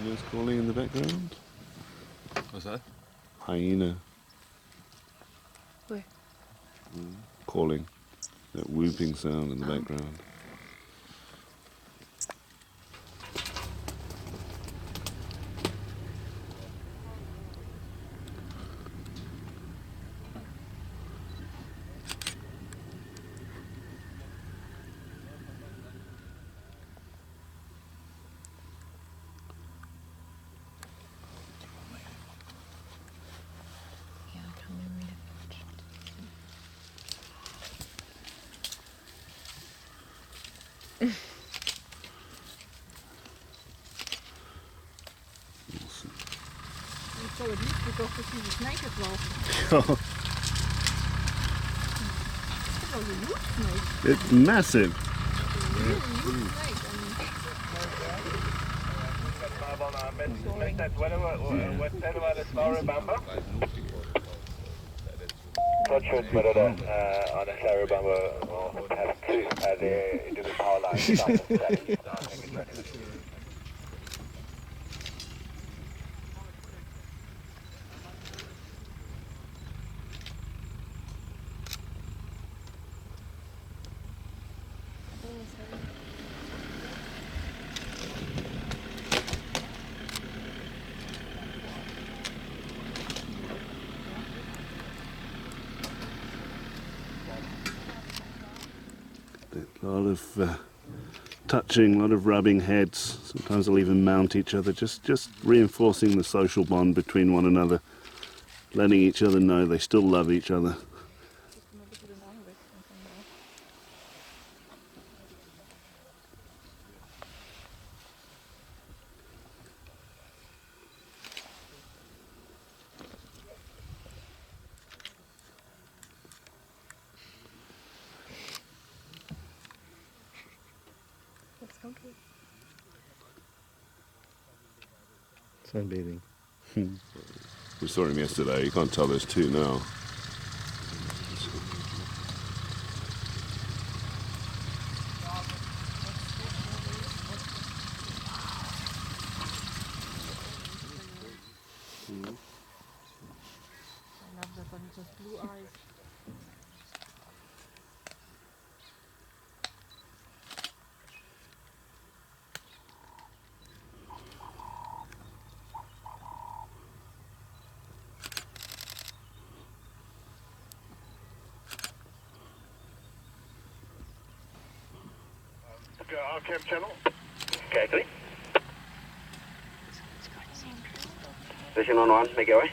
Hyenas calling in the background. What's that? Hyena. Where? Calling. That whooping sound in the background. Yeah, I can't remember it. Ik zou het niet gekocht als hij gesneden was. Dat was een huge snake. It's massive. Really huge snake. Tortured murder on a Sarah Bummer have two into the power line. A lot of touching, a lot of rubbing heads. Sometimes they'll even mount each other, just reinforcing the social bond between one another, letting each other know they still love each other. Sunbathing. We saw him yesterday, you can't tell there's two now. I love that one, it has blue eyes. Our camp channel. Okay, clear. Vision on one, make your way.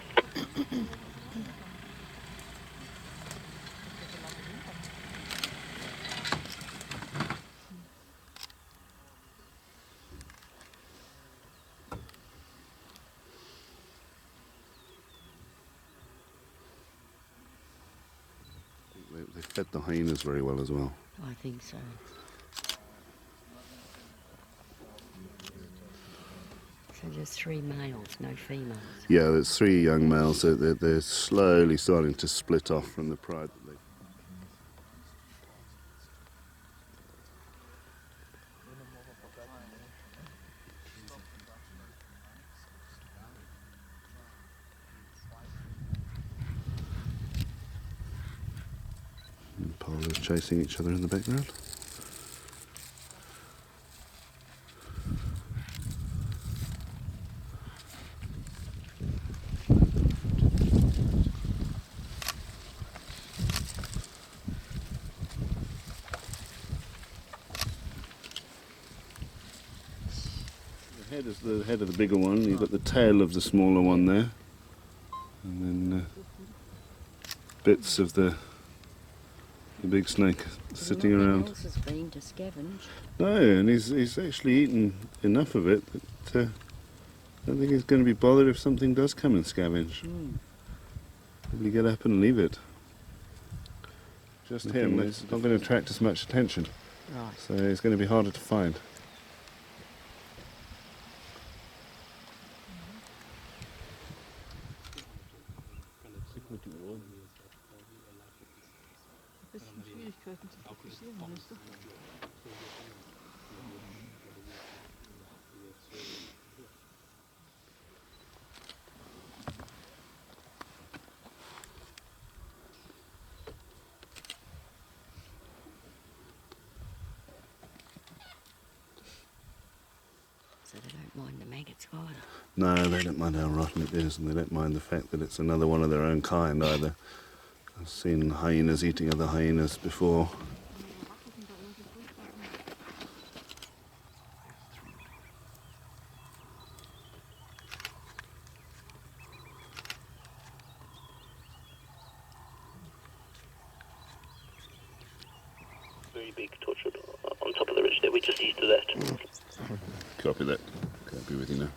They fed the hyenas very well as well. I think so. So there's 3 males, no females. Yeah, there's 3 young males, so they're slowly starting to split off from the pride that they... And polar's chasing each other in the background. The head is the head of the bigger one, you've got the tail of the smaller one there, and then bits of the big snake sitting around. Nothing else has been to scavenge. No, and he's actually eaten enough of it that I don't think he's going to be bothered if something does come and scavenge. Probably get up and leave it. Just him, it's not going to attract as much attention. Right. So it's going to be harder to find. Bisschen Schwierigkeiten zu fokussieren, weißt du? So they don't mind the maggots either. No, they don't mind how rotten it is, and they don't mind the fact that it's another one of their own kind either. I've seen hyenas eating other hyenas before. Very big torture on top of the ridge there. We're just east of that. Copy that. Can't be with you now.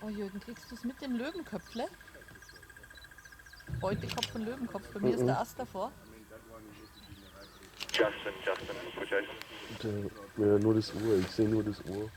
Oh Jürgen, kriegst du es mit dem Löwenköpfle? Beutekopf und Löwenkopf. Bei mir ist der Ast davor. Justin, for Jason. Ja, nur das Ohr. Ich sehe nur das Ohr.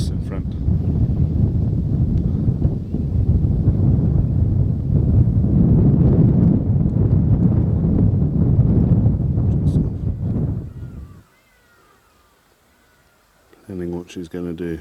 In front. Planning what she's going to do.